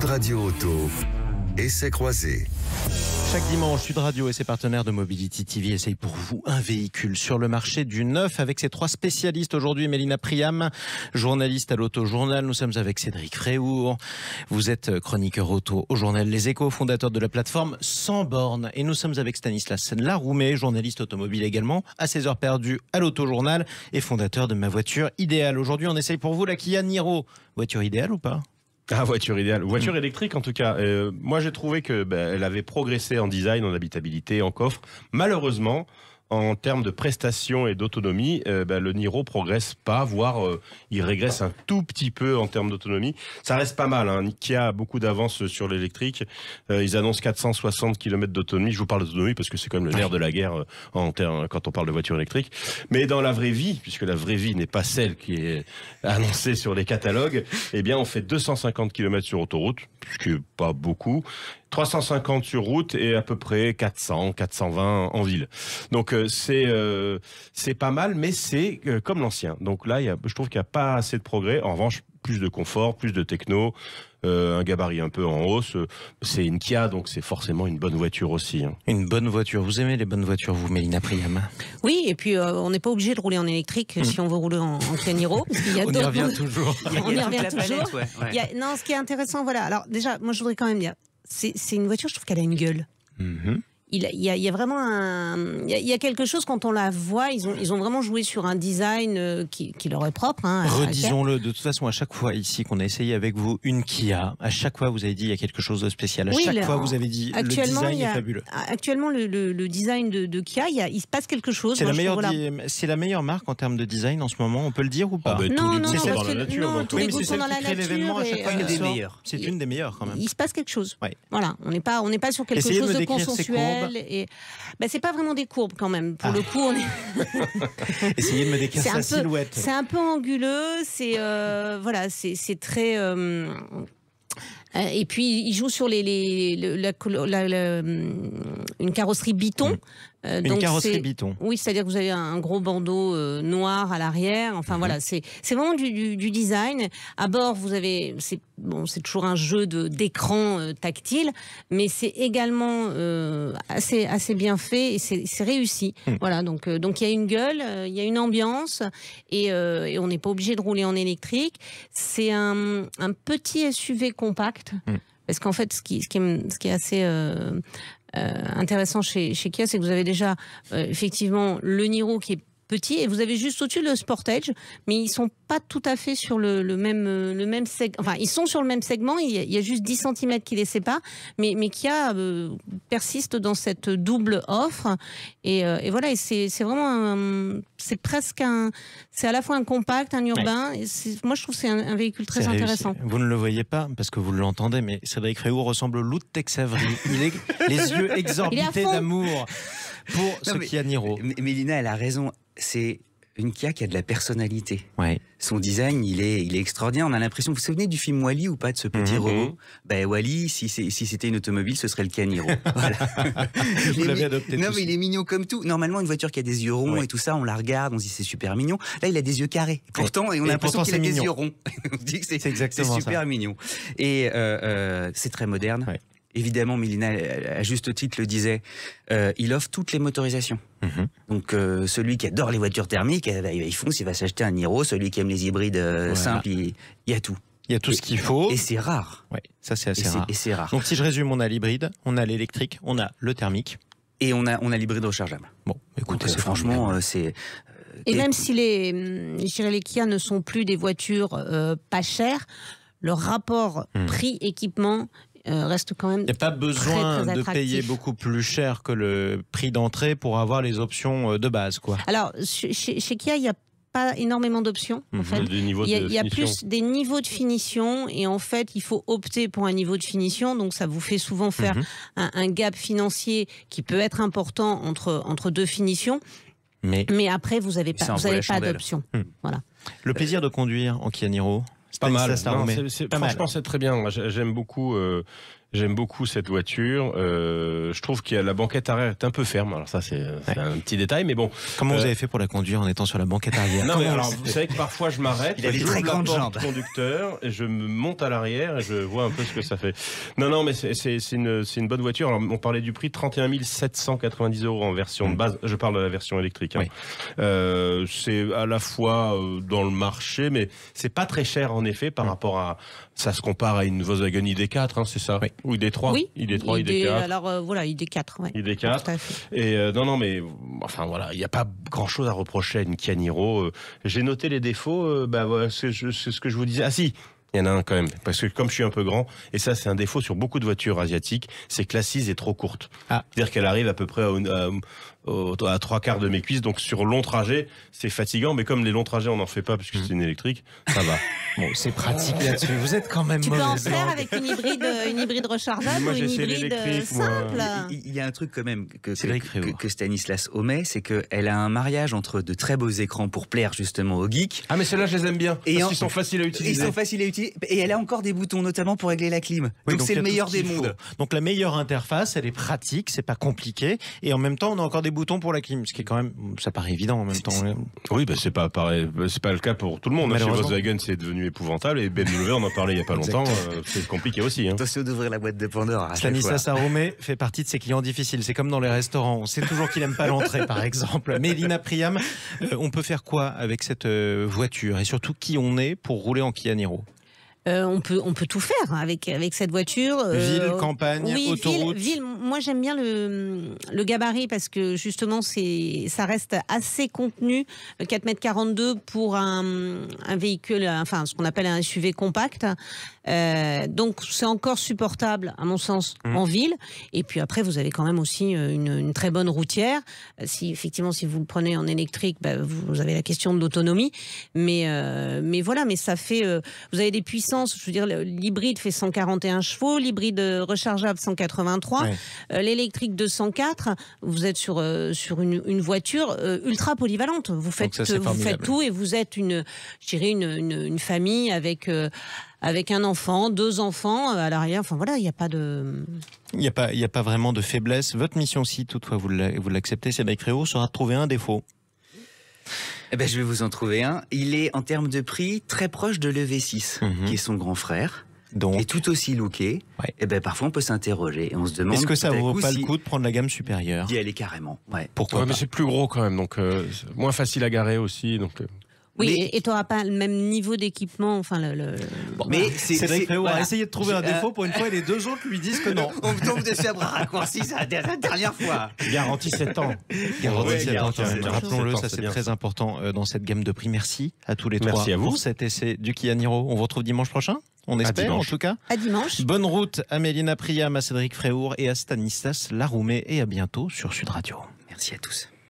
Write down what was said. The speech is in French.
Radio Auto, essai croisé. Chaque dimanche, Sud Radio et ses partenaires de Mobility TV essayent pour vous un véhicule sur le marché du neuf avec ses 3 spécialistes. Aujourd'hui, Mélina Priam, journaliste à l'Auto-Journal. Nous sommes avec Cédric Fréhour. Vous êtes chroniqueur auto au journal Les Échos, fondateur de la plateforme Sans Bornes. Et nous sommes avec Stanislas Laroumet, journaliste automobile également, à 16 heures perdues à l'Auto-Journal et fondateur de Ma Voiture Idéale. Aujourd'hui, on essaye pour vous la Kia Niro. Voiture idéale ou pas ? Ah, voiture idéale. Voiture électrique en tout cas. Moi j'ai trouvé que elle avait progressé en design, en habitabilité, en coffre. Malheureusement, en termes de prestations et d'autonomie, le Niro progresse pas, voire il régresse un tout petit peu en termes d'autonomie. Ça reste pas mal, hein. Kia a beaucoup d'avance sur l'électrique. Ils annoncent 460 km d'autonomie. Je vous parle d'autonomie parce que c'est quand même le nerf de la guerre quand on parle de voiture électrique. Mais dans la vraie vie, puisque la vraie vie n'est pas celle qui est annoncée sur les catalogues, eh bien on fait 250 km sur autoroute, ce qui est pas beaucoup. 350 sur route et à peu près 400, 420 en ville. Donc c'est pas mal, mais c'est comme l'ancien. Donc là, je trouve qu'il n'y a pas assez de progrès. En revanche, plus de confort, plus de techno, un gabarit un peu en hausse. C'est une Kia, donc c'est forcément une bonne voiture aussi. Hein. Une bonne voiture. Vous aimez les bonnes voitures, vous, Mélina Priam ? Oui, et puis on n'est pas obligé de rouler en électrique si on veut rouler en Kia Niro. On y revient toujours. On y revient toujours. Non, ce qui est intéressant, voilà. Alors déjà, moi je voudrais quand même dire, c'est une voiture, je trouve qu'elle a une gueule. Il y a vraiment il y a quelque chose quand on la voit, ils ont vraiment joué sur un design qui leur est propre. Hein, redisons-le, de toute façon, à chaque fois ici qu'on a essayé avec vous une Kia, à chaque fois vous avez dit il y a quelque chose de spécial. À chaque fois vous avez dit le design est fabuleux. Actuellement, le design de Kia, il se passe quelque chose. C'est la meilleure marque en termes de design en ce moment, on peut le dire ou pas ? Non, tous les goûts sont dans la nature. Tous les goûts sont dans la nature. C'est une des meilleures quand même. Il se passe quelque chose. Ouais. Voilà, on n'est pas sur quelque chose de consensuel. Et c'est pas vraiment des courbes quand même. Pour le coup, on est. Essayez de me décrire sa silhouette. C'est un peu anguleux. C'est très. Et puis il joue sur une carrosserie Biton. Une carrosserie Biton. Oui, c'est-à-dire que vous avez un gros bandeau noir à l'arrière. Enfin voilà, c'est vraiment du design. À bord, vous avez, c'est toujours un jeu d'écran tactile, mais c'est également assez bien fait et c'est réussi. Voilà, donc il y a une gueule, il y a une ambiance et on n'est pas obligé de rouler en électrique. C'est un petit SUV compact. Parce qu'en fait, ce qui est assez intéressant chez Kia, c'est que vous avez déjà effectivement le Niro qui est petit et vous avez juste au-dessus le Sportage, mais ils sont pas tout à fait sur le même segment. Enfin, ils sont sur le même segment, il y a juste 10 cm qui les séparent, mais Kia persiste dans cette double offre et voilà, et c'est vraiment c'est presque c'est à la fois un compact, un urbain. Et moi je trouve que c'est un véhicule très intéressant. Réussi. Vous ne le voyez pas parce que vous l'entendez, mais Cédric Fréhour ressemble au loup de Tex Avery. Les yeux exorbités d'amour pour ce Kia Niro. Mélina, elle a raison. C'est une Kia qui a de la personnalité. Ouais. Son design, il est extraordinaire. On a l'impression. Vous vous souvenez du film Wall-E ou pas, de ce petit robot ? Wall-E, si c'était une automobile, ce serait le Kia Niro. Voilà. Vous l'avez adopté. Non, mais il est mignon comme tout. Normalement, une voiture qui a des yeux ronds et tout ça, on la regarde, on se dit c'est super mignon. Là, il a des yeux carrés. Pourtant, on a l'impression qu'il a des yeux ronds. On se dit que c'est super mignon. Et c'est très moderne. Ouais. Évidemment, Mélina, à juste titre, le disait, il offre toutes les motorisations. Donc, celui qui adore les voitures thermiques, il fonce, il va s'acheter un Niro. Celui qui aime les hybrides simples, il y a tout. Il y a tout ce qu'il faut. Et c'est rare. Ouais, ça c'est assez rare. Et c'est rare. Donc, si je résume, on a l'hybride, on a l'électrique, on a le thermique. Et on a l'hybride rechargeable. Bon, écoutez, franchement, c'est... Et même si les Kia ne sont plus des voitures pas chères, le rapport prix-équipement reste quand même. Il n'y a pas besoin très de payer beaucoup plus cher que le prix d'entrée pour avoir les options de base, quoi. Alors, chez Kia, il n'y a pas énormément d'options. En fait. Il y a plus des niveaux de finition et en fait, il faut opter pour un niveau de finition. Donc, ça vous fait souvent faire un gap financier qui peut être important entre deux finitions. Mais après, vous n'avez pas d'option. Voilà. Le plaisir de conduire en Kia Niro. Pas mal. Franchement, c'est très bien. Moi, j'aime beaucoup. J'aime beaucoup cette voiture. Je trouve que la banquette arrière est un peu ferme. Alors ça, c'est un petit détail, mais bon. Comment vous avez fait pour la conduire en étant sur la banquette arrière? Non, mais alors, vous savez que parfois je m'arrête, je ouvre la porte du conducteur et je me monte à l'arrière et je vois un peu ce que ça fait. Non, mais c'est une bonne voiture. Alors, on parlait du prix, 31 790 € en version de base. Je parle de la version électrique. Hein. Oui. C'est à la fois dans le marché, mais c'est pas très cher en effet par rapport à. Ça se compare à une Volkswagen ID4, hein, c'est ça? Oui. Ou ID3? Oui. ID3, ID4. Alors voilà, ID4. Ouais. ID4. Et non, mais enfin voilà, il n'y a pas grand-chose à reprocher à une Kia Niro. J'ai noté les défauts. Voilà, c'est ce que je vous disais. Ah si. Il y en a un quand même, parce que comme je suis un peu grand, et ça c'est un défaut sur beaucoup de voitures asiatiques, c'est que l'assise est trop courte. C'est-à-dire qu'elle arrive à peu près à 3/4 de mes cuisses, donc sur long trajet, c'est fatigant, mais comme les longs trajets on n'en fait pas, puisque c'est une électrique, ça va. Bon, c'est pratique là-dessus, vous êtes quand même Tu peux en mauvais. faire avec une hybride rechargeable ou une hybride simple. Il y a un truc quand même que Stanislas omet, c'est qu'elle a un mariage entre de très beaux écrans pour plaire justement aux geeks. Ah mais ceux-là je les aime bien, parce qu'ils sont faciles à utiliser. Ils sont faciles à utiliser, et elle a encore des boutons notamment pour régler la clim. Oui, donc c'est le meilleur des mondes. Donc la meilleure interface, elle est pratique, c'est pas compliqué, et en même temps on a encore des boutons pour la clim, ce qui est quand même, ça paraît évident en même temps. Oui, c'est pas pareil, c'est pas le cas pour tout le monde. Chez Volkswagen c'est devenu épouvantable, et BMW on en parlait il y a pas longtemps, c'est compliqué aussi. Hein. Attention d'ouvrir la boîte de Pandore. Stanislas Aroumet fait partie de ces clients difficiles, c'est comme dans les restaurants, on sait toujours qu'il aime pas l'entrée par exemple. Mélina Priam, on peut faire quoi avec cette voiture, et surtout qui on est pour rouler en Kia Niro? On peut tout faire avec cette voiture. Ville, campagne, autoroute. Ville. Moi, j'aime bien le gabarit parce que justement, ça reste assez contenu. 4,42 m pour un véhicule, enfin, ce qu'on appelle un SUV compact. Donc, c'est encore supportable, à mon sens, en ville. Et puis après, vous avez quand même aussi une très bonne routière. Si vous le prenez en électrique, vous avez la question de l'autonomie. Mais voilà, mais ça fait. Vous avez des puissances. Je veux dire, l'hybride fait 141 chevaux, l'hybride rechargeable 183, l'électrique 204. Vous êtes sur une voiture ultra polyvalente. Vous faites tout et vous êtes une famille avec un enfant, 2 enfants à l'arrière. Enfin voilà, il n'y a pas de. Il n'y a pas vraiment de faiblesse. Votre mission, si toutefois vous l'acceptez, Cédric Fréau, sera de trouver un défaut. Je vais vous en trouver un. Il est, en termes de prix, très proche de l'EV6, qui est son grand frère. Donc, et tout aussi looké. Parfois on peut s'interroger et on se demande. Est-ce que ça vaut pas le coup de prendre la gamme supérieure? D'y aller carrément. Pourquoi pas? Mais c'est plus gros quand même, donc moins facile à garer aussi. Donc. Oui, et tu n'auras pas le même niveau d'équipement. Enfin, mais Cédric Fréau a essayé de trouver un défaut pour une fois et les 2 autres lui disent que non. On tombe dessus à bras raccourcis la dernière fois. Garantie 7 ans. Garantie 7 ans. Rappelons-le, ça c'est très important dans cette gamme de prix. Merci à tous les 3 à vous pour cet essai du Kia Niro. On vous retrouve dimanche prochain. On espère en tout cas. À dimanche. Bonne route à Mélina Priam, à Cédric Fréau et à Stanislas Laroumet, et à bientôt sur Sud Radio. Merci à tous.